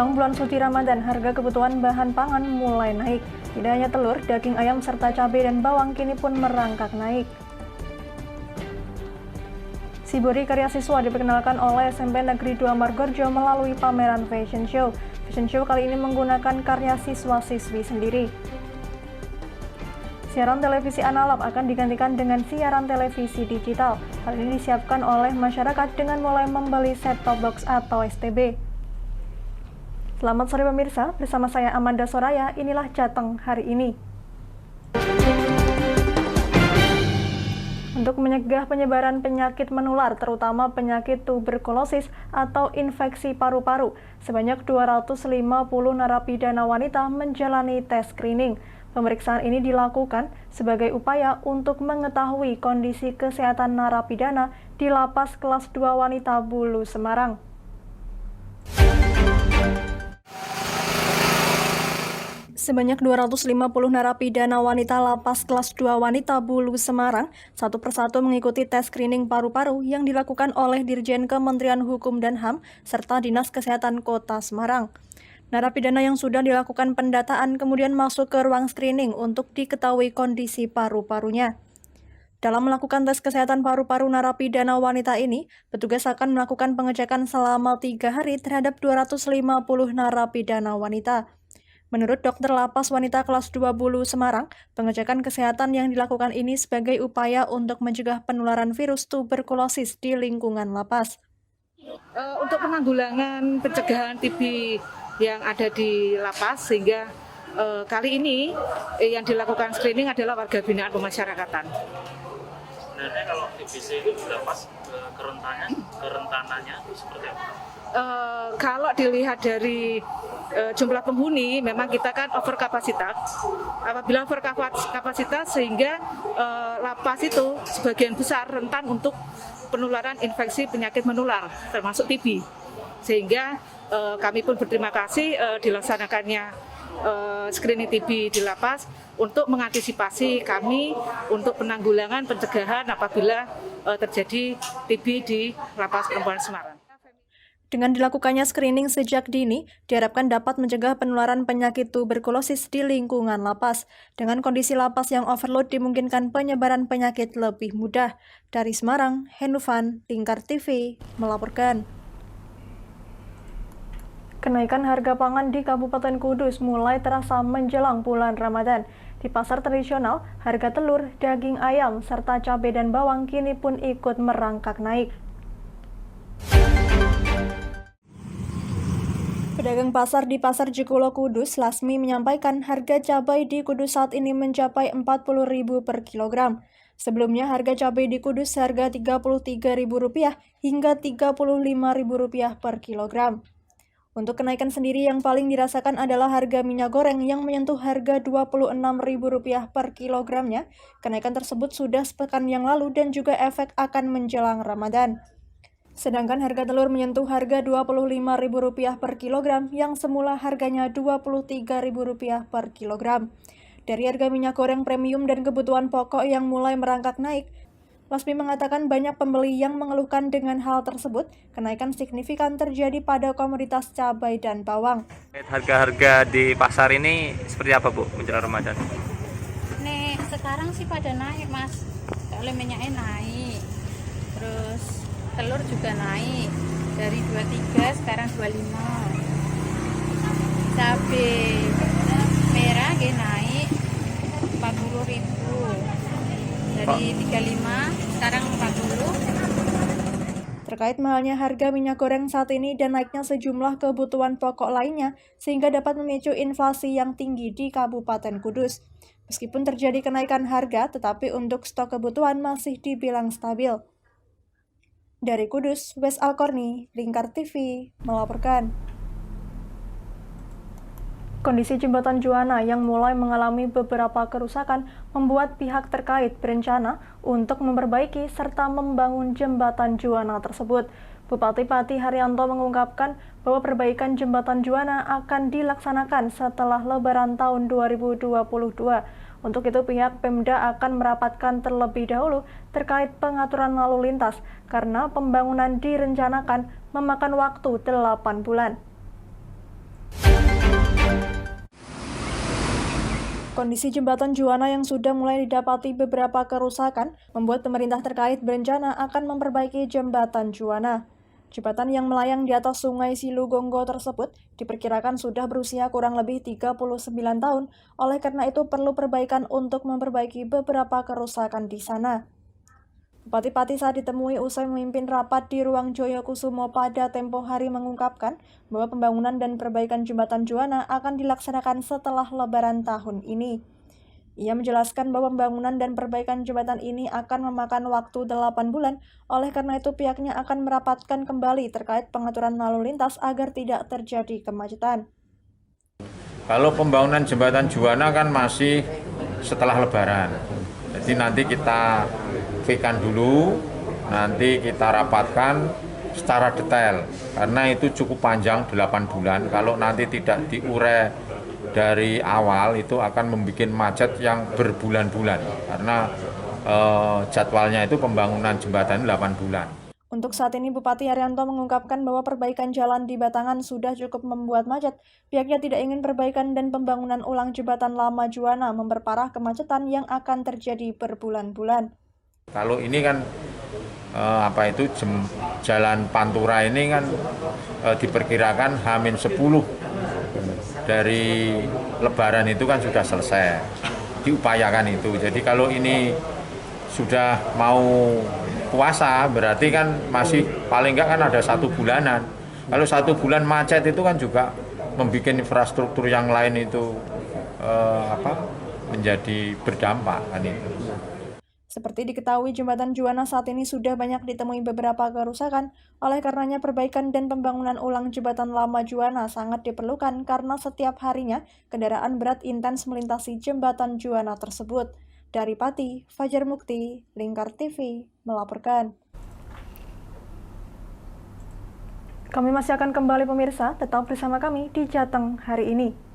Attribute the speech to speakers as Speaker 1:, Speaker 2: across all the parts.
Speaker 1: Menjelang bulan suci Ramadan, harga kebutuhan bahan pangan mulai naik. Tidak hanya telur, daging ayam, serta cabai dan bawang kini pun merangkak naik. Shibori karya siswa diperkenalkan oleh SMP Negeri 2 Margorjo melalui pameran fashion show. Fashion show kali ini menggunakan karya siswa-siswi sendiri. Siaran televisi analog akan digantikan dengan siaran televisi digital. Hal ini disiapkan oleh masyarakat dengan mulai membeli set-top box atau STB. Selamat sore pemirsa, bersama saya Amanda Soraya, inilah Jateng hari ini. Untuk mencegah penyebaran penyakit menular, terutama penyakit tuberkulosis atau infeksi paru-paru, sebanyak 250 narapidana wanita menjalani tes screening. Pemeriksaan ini dilakukan sebagai upaya untuk mengetahui kondisi kesehatan narapidana di Lapas Kelas 2 Wanita Bulu Semarang. Sebanyak 250 narapidana wanita Lapas Kelas 2 Wanita Bulu Semarang satu persatu mengikuti tes screening paru-paru yang dilakukan oleh Dirjen Kementerian Hukum dan HAM serta Dinas Kesehatan Kota Semarang. Narapidana yang sudah dilakukan pendataan kemudian masuk ke ruang screening untuk diketahui kondisi paru-parunya. Dalam melakukan tes kesehatan paru-paru narapidana wanita ini, petugas akan melakukan pengecekan selama 3 hari terhadap 250 narapidana wanita. Menurut Dokter Lapas Wanita Kelas 2 Bulu Semarang, pengecekan kesehatan yang dilakukan ini sebagai upaya untuk mencegah penularan virus tuberkulosis di lingkungan lapas.
Speaker 2: Untuk penanggulangan pencegahan TB yang ada di lapas, sehingga kali ini yang dilakukan screening adalah warga binaan pemasyarakatan.
Speaker 3: Sebenarnya kalau TBC itu di lapas kerentanannya itu seperti apa?
Speaker 2: Kalau dilihat dari jumlah penghuni, memang kita kan over kapasitas. Apabila over kapasitas, sehingga lapas itu sebagian besar rentan untuk penularan infeksi penyakit menular, termasuk TB. Sehingga kami pun berterima kasih dilaksanakannya screening TB di lapas untuk mengantisipasi kami untuk penanggulangan pencegahan apabila terjadi TB di Lapas Perempuan Semarang.
Speaker 1: Dengan dilakukannya screening sejak dini, diharapkan dapat mencegah penularan penyakit tuberkulosis di lingkungan lapas. Dengan kondisi lapas yang overload dimungkinkan penyebaran penyakit lebih mudah. Dari Semarang, Henufan, Lingkar TV, melaporkan. Kenaikan harga pangan di Kabupaten Kudus mulai terasa menjelang bulan Ramadan. Di pasar tradisional, harga telur, daging ayam, serta cabai dan bawang kini pun ikut merangkak naik. Pedagang pasar di Pasar Jekulo Kudus, Lasmi, menyampaikan harga cabai di Kudus saat ini mencapai Rp40.000 per kilogram. Sebelumnya harga cabai di Kudus seharga Rp33.000 hingga Rp35.000 per kilogram. Untuk kenaikan sendiri yang paling dirasakan adalah harga minyak goreng yang menyentuh harga Rp26.000 per kilogramnya. Kenaikan tersebut sudah sepekan yang lalu dan juga efek akan menjelang Ramadan. Sedangkan harga telur menyentuh harga Rp25.000 per kilogram yang semula harganya Rp23.000 per kilogram. Dari harga minyak goreng premium dan kebutuhan pokok yang mulai merangkak naik, Lasmi mengatakan banyak pembeli yang mengeluhkan dengan hal tersebut. Kenaikan signifikan terjadi pada komoditas cabai dan bawang.
Speaker 4: Harga-harga di pasar ini seperti apa, Bu, menjelang Ramadan?
Speaker 5: Nih, sekarang sih pada naik, Mas. Soalnya minyaknya naik. Terus telur juga naik. Dari 23 sekarang 25. Cabai merah naik 40.000. Dari 35 sekarang 40.
Speaker 1: Terkait mahalnya harga minyak goreng saat ini dan naiknya sejumlah kebutuhan pokok lainnya, sehingga dapat memicu inflasi yang tinggi di Kabupaten Kudus. Meskipun terjadi kenaikan harga, tetapi untuk stok kebutuhan masih dibilang stabil. Dari Kudus, Wes Alkorni, Lingkar TV, melaporkan. Kondisi jembatan Juwana yang mulai mengalami beberapa kerusakan membuat pihak terkait berencana untuk memperbaiki serta membangun jembatan Juwana tersebut. Bupati Pati Haryanto mengungkapkan bahwa perbaikan jembatan Juwana akan dilaksanakan setelah Lebaran tahun 2022. Untuk itu pihak Pemda akan merapatkan terlebih dahulu terkait pengaturan lalu lintas karena pembangunan direncanakan memakan waktu 8 bulan. Kondisi jembatan Juwana yang sudah mulai didapati beberapa kerusakan membuat pemerintah terkait berencana akan memperbaiki jembatan Juwana. Jembatan yang melayang di atas Sungai Silugonggo tersebut diperkirakan sudah berusia kurang lebih 39 tahun, oleh karena itu perlu perbaikan untuk memperbaiki beberapa kerusakan di sana. Bupati Pati saat ditemui usai memimpin rapat di Ruang Joyokusumo pada tempo hari mengungkapkan bahwa pembangunan dan perbaikan jembatan Juwana akan dilaksanakan setelah Lebaran tahun ini. Ia menjelaskan bahwa pembangunan dan perbaikan jembatan ini akan memakan waktu 8 bulan, oleh karena itu pihaknya akan merapatkan kembali terkait pengaturan lalu lintas agar tidak terjadi kemacetan.
Speaker 6: Kalau pembangunan jembatan Juwana kan masih setelah Lebaran. Jadi nanti kita fikirkan dulu, nanti kita rapatkan secara detail. Karena itu cukup panjang, 8 bulan. Kalau nanti tidak diurai dari awal, itu akan membuat macet yang berbulan-bulan. Karena jadwalnya itu pembangunan jembatan 8 bulan.
Speaker 1: Untuk saat ini, Bupati Haryanto mengungkapkan bahwa perbaikan jalan di Batangan sudah cukup membuat macet. Pihaknya tidak ingin perbaikan dan pembangunan ulang jembatan lama Juwana memperparah kemacetan yang akan terjadi berbulan-bulan.
Speaker 6: Kalau ini kan jalan Pantura ini kan diperkirakan H-10 dari Lebaran itu kan sudah selesai, diupayakan itu. Jadi kalau ini sudah mau puasa berarti kan masih paling enggak kan ada 1 bulanan. Kalau 1 bulan macet itu kan juga membuat infrastruktur yang lain itu menjadi berdampak kan itu.
Speaker 1: Seperti diketahui, jembatan Juwana saat ini sudah banyak ditemui beberapa kerusakan. Oleh karenanya perbaikan dan pembangunan ulang jembatan lama Juwana sangat diperlukan karena setiap harinya kendaraan berat intens melintasi jembatan Juwana tersebut. Dari Pati, Fajar Mukti, Lingkar TV, melaporkan. Kami masih akan kembali pemirsa, tetap bersama kami di Jateng hari ini.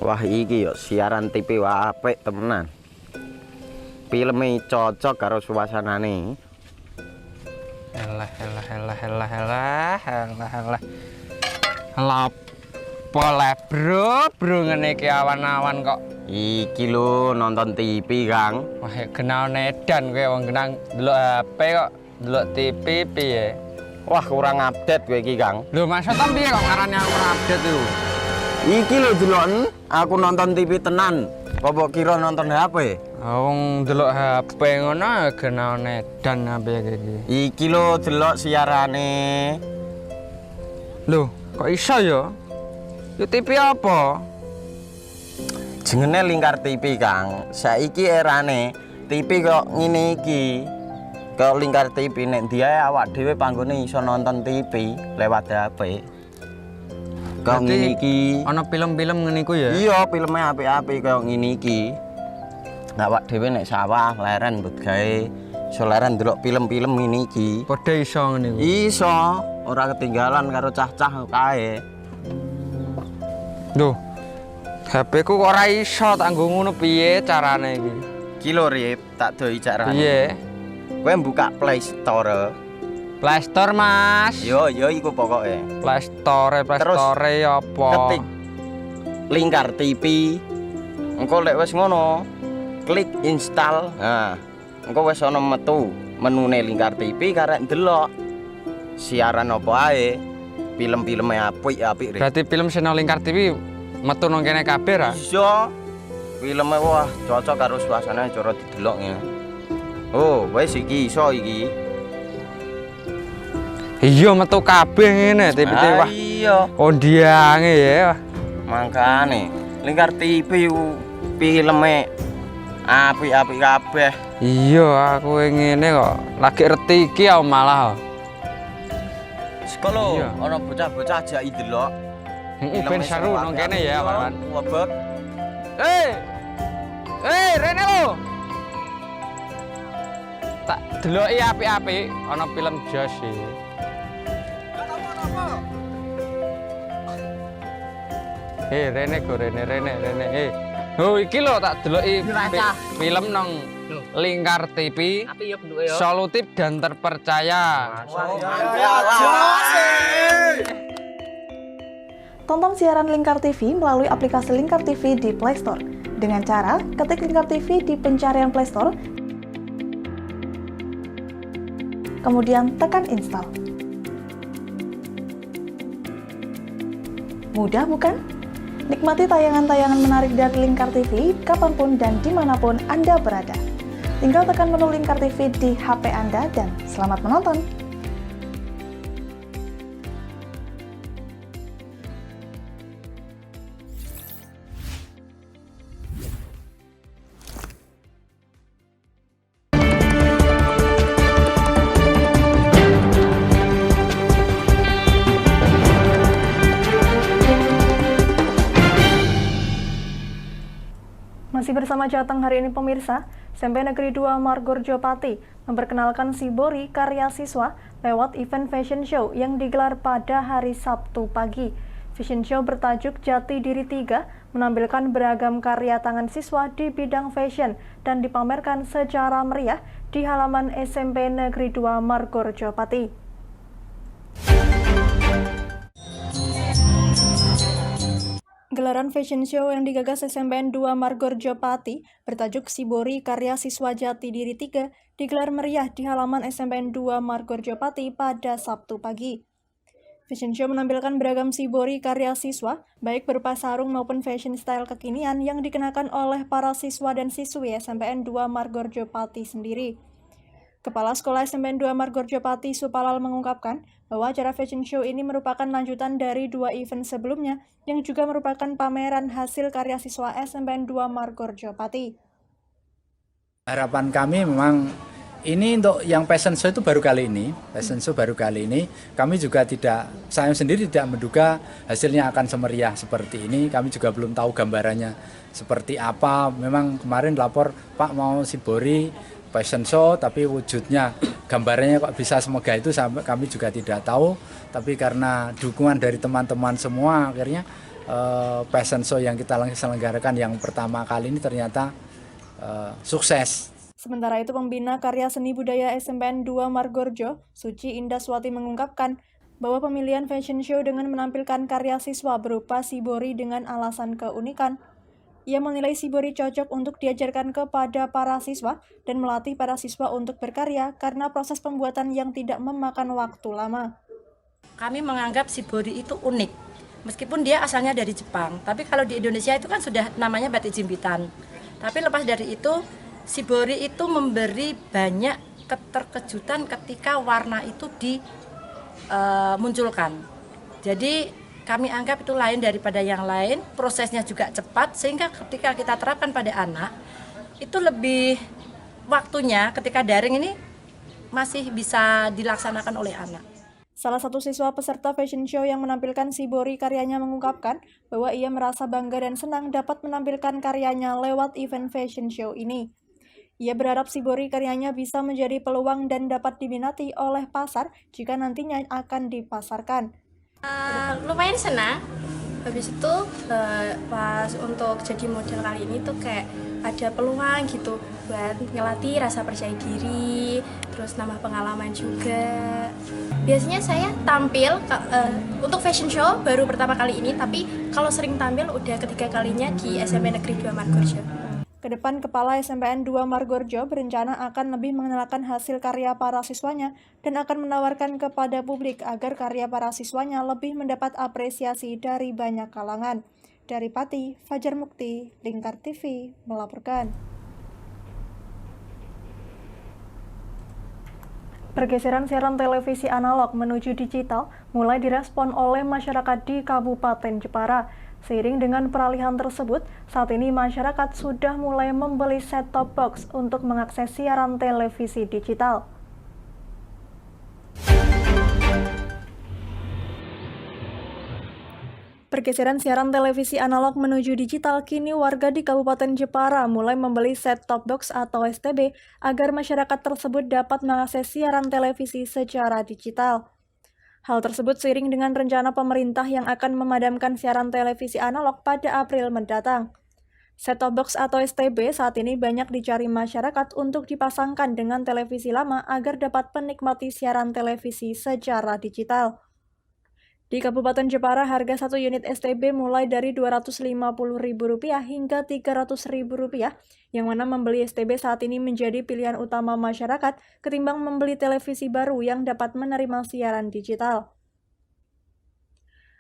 Speaker 7: Wah iki yo siaran TV apik temenan. Filme cocok karo suasanane.
Speaker 8: Elah. Lah bro ngene iki awan-awan kok.
Speaker 7: Iki lho nonton TV, Kang.
Speaker 8: Wah kenal nedan kowe wong kenang delok HP kok delok TV piye?
Speaker 7: Wah kurang update kowe iki, Kang.
Speaker 8: Lho maksudnya piye kok ngarane aku update itu?
Speaker 7: Iki lho deloken aku nonton TV tenan. Kok kira nonton HP?
Speaker 8: Wong delok HP ngono kenal nedan apa iki.
Speaker 7: Iki lho delok siarane.
Speaker 8: Lho, kok iso ya? Yo TV apa?
Speaker 7: Jenenge Lingkar TV, Kang. Saiki erane TV kok ngene iki. Kok Lingkar TV nek diae awak dhewe panggone iso nonton TV lewat HP. Kok ngene iki.
Speaker 8: Ana film-film ngene iku ya?
Speaker 7: Iya, filme apik-apik kaya ngene iki. Awak dhewe nek sawah leren mbut gawe iso leren ndelok film-film ngene iki.
Speaker 8: Padha iso ngene iku.
Speaker 7: Iso, ora ketinggalan karo cah-cah kae.
Speaker 8: Duh. HP ku kok ora iso tak nggo ngono piye carane iki?
Speaker 7: Iki lho Rip, tak doi carane.
Speaker 8: Piye?
Speaker 7: Kowe buka Play Store.
Speaker 8: Play Store, Mas.
Speaker 7: Yo iku pokoke.
Speaker 8: Play Store apa?
Speaker 7: Ketik Lingkar TV. Engko lek wis ngono, klik install. Nah, engko wis ana metu menune Lingkar TV karek ndelok siaran apa ae. Film-filme apik-apik.
Speaker 8: Berarti film channel Lingkar TV metu nang kene kabeh ra?
Speaker 7: Iso. Filme wah cocok karo suasana cara didelok ngene. Oh, wis iki iso iki.
Speaker 8: Iya metu kabeh ngene TV wah.
Speaker 7: Iya.
Speaker 8: Kondiange ya.
Speaker 7: Mangkane Lingkar TV filme apik-apik kabeh.
Speaker 8: Iya, aku ngene kok. Lagi reti iki malah.
Speaker 7: Sekolo
Speaker 8: Iya.
Speaker 7: ana bocah-bocah ajak delok.
Speaker 8: Ben seru nang kene ya, kawan.
Speaker 7: Wabek.
Speaker 8: Rene lo. Tak deloki apik-apik ana film Josh e. Rene go Rene. Oh iki lho tak deloki film nang Lingkar TV. Solutif dan terpercaya.
Speaker 1: Tonton siaran Lingkar TV melalui aplikasi Lingkar TV di Play Store. Dengan cara ketik Lingkar TV di pencarian Play Store, kemudian tekan install. Mudah bukan? Nikmati tayangan-tayangan menarik dari Lingkar TV kapanpun dan dimanapun Anda berada. Tinggal tekan menu Lingkar TV di HP Anda dan selamat menonton! Masih bersama Jateng hari ini pemirsa, SMP Negeri 2 Margorjo Pati memperkenalkan Shibori karya siswa lewat event fashion show yang digelar pada hari Sabtu pagi. Fashion show bertajuk Jati Diri 3 menampilkan beragam karya tangan siswa di bidang fashion dan dipamerkan secara meriah di halaman SMP Negeri 2 Margorjo Pati. Gelaran fashion show yang digagas SMPN 2 Margorjo Pati bertajuk Shibori Karya Siswa Jati Diri 3 digelar meriah di halaman SMPN 2 Margorjo Pati pada Sabtu pagi. Fashion show menampilkan beragam shibori karya siswa, baik berupa sarung maupun fashion style kekinian yang dikenakan oleh para siswa dan siswi SMPN 2 Margorjo Pati sendiri. Kepala Sekolah SMPN 2 Margorjo Pati Supalal mengungkapkan bahwa acara fashion show ini merupakan lanjutan dari 2 event sebelumnya yang juga merupakan pameran hasil karya siswa SMPN 2 Margorjo Pati.
Speaker 9: Harapan kami memang ini untuk yang fashion show itu baru kali ini. Kami juga saya sendiri tidak menduga hasilnya akan semeriah seperti ini. Kami juga belum tahu gambarannya seperti apa. Memang kemarin lapor Pak mau Shibori fashion show, tapi wujudnya gambarnya kok bisa semoga itu sampai kami juga tidak tahu. Tapi karena dukungan dari teman-teman semua, akhirnya fashion show yang kita selenggarakan yang pertama kali ini ternyata sukses.
Speaker 1: Sementara itu pembina karya seni budaya SMPN 2 Margorjo, Suci Indaswati mengungkapkan bahwa pemilihan fashion show dengan menampilkan karya siswa berupa shibori dengan alasan keunikan. Ia menilai shibori cocok untuk diajarkan kepada para siswa dan melatih para siswa untuk berkarya karena proses pembuatan yang tidak memakan waktu lama.
Speaker 10: Kami menganggap shibori itu unik, meskipun dia asalnya dari Jepang. Tapi kalau di Indonesia itu kan sudah namanya batik jimpitan. Tapi lepas dari itu, shibori itu memberi banyak keterkejutan ketika warna itu dimunculkan. Jadi kami anggap itu lain daripada yang lain, prosesnya juga cepat, sehingga ketika kita terapkan pada anak, itu lebih waktunya ketika daring ini masih bisa dilaksanakan oleh anak.
Speaker 1: Salah satu siswa peserta fashion show yang menampilkan shibori karyanya mengungkapkan bahwa ia merasa bangga dan senang dapat menampilkan karyanya lewat event fashion show ini. Ia berharap shibori karyanya bisa menjadi peluang dan dapat diminati oleh pasar jika nantinya akan dipasarkan.
Speaker 11: Lumayan senang. Habis itu pas untuk jadi model kali ini tuh kayak ada peluang gitu buat ngelatih rasa percaya diri, terus nambah pengalaman juga. Biasanya saya tampil untuk fashion show baru pertama kali ini, tapi kalau sering tampil udah ketiga kalinya di SMP Negeri 2 Margorjo.
Speaker 1: Kedepan, Kepala SMPN 2 Margorjo berencana akan lebih mengenalkan hasil karya para siswanya dan akan menawarkan kepada publik agar karya para siswanya lebih mendapat apresiasi dari banyak kalangan. Dari Pati, Fajar Mukti, Lingkar TV melaporkan. Pergeseran siaran televisi analog menuju digital mulai direspon oleh masyarakat di Kabupaten Jepara. Seiring dengan peralihan tersebut, saat ini masyarakat sudah mulai membeli set-top box untuk mengakses siaran televisi digital. Pergeseran siaran televisi analog menuju digital, kini warga di Kabupaten Jepara mulai membeli set-top box atau STB agar masyarakat tersebut dapat mengakses siaran televisi secara digital. Hal tersebut seiring dengan rencana pemerintah yang akan memadamkan siaran televisi analog pada April mendatang. Set-top box atau STB saat ini banyak dicari masyarakat untuk dipasangkan dengan televisi lama agar dapat menikmati siaran televisi secara digital. Di Kabupaten Jepara, harga 1 unit STB mulai dari Rp250.000 hingga Rp300.000, yang mana membeli STB saat ini menjadi pilihan utama masyarakat ketimbang membeli televisi baru yang dapat menerima siaran digital.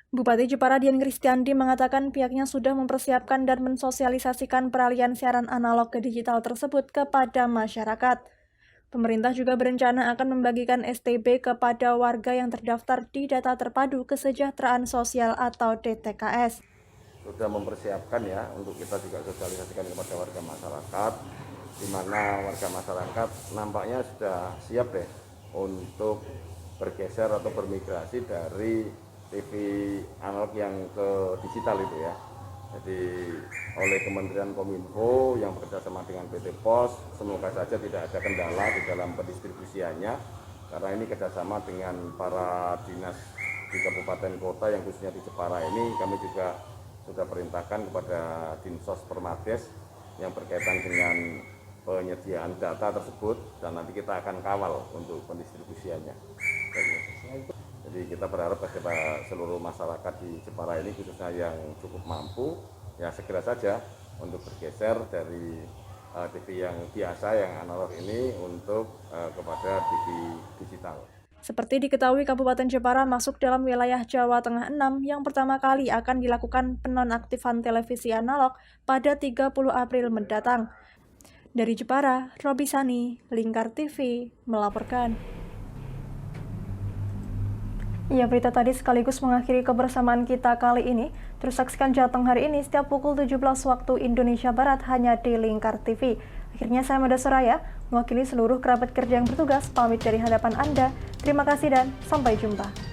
Speaker 1: Bupati Jepara Dian Kristianti mengatakan pihaknya sudah mempersiapkan dan mensosialisasikan peralihan siaran analog ke digital tersebut kepada masyarakat. Pemerintah juga berencana akan membagikan STB kepada warga yang terdaftar di Data Terpadu Kesejahteraan Sosial atau DTKS.
Speaker 12: Sudah mempersiapkan ya untuk kita juga sosialisasikan kepada warga masyarakat, di mana warga masyarakat nampaknya sudah siap deh untuk bergeser atau bermigrasi dari TV analog yang ke digital itu ya. Jadi oleh Kementerian Kominfo yang bekerjasama dengan PT Pos, semoga saja tidak ada kendala di dalam pendistribusiannya, karena ini kerjasama dengan para dinas di kabupaten kota yang khususnya di Jepara ini. Kami juga sudah perintahkan kepada Dinsos Permades yang berkaitan dengan penyediaan data tersebut, dan nanti kita akan kawal untuk pendistribusiannya. Jadi kita berharap kepada seluruh masyarakat di Jepara ini khususnya yang cukup mampu ya segera saja untuk bergeser dari TV yang biasa yang analog ini untuk kepada TV digital.
Speaker 1: Seperti diketahui, Kabupaten Jepara masuk dalam wilayah Jawa Tengah 6 yang pertama kali akan dilakukan penonaktifan televisi analog pada 30 April mendatang. Dari Jepara, Robi Sani, Lingkar TV, melaporkan. Ya, berita tadi sekaligus mengakhiri kebersamaan kita kali ini. Terus saksikan Jateng hari ini setiap pukul 17 waktu Indonesia Barat hanya di Lingkar TV. Akhirnya saya Mada Soraya, mewakili seluruh kerabat kerja yang bertugas, pamit dari hadapan Anda. Terima kasih dan sampai jumpa.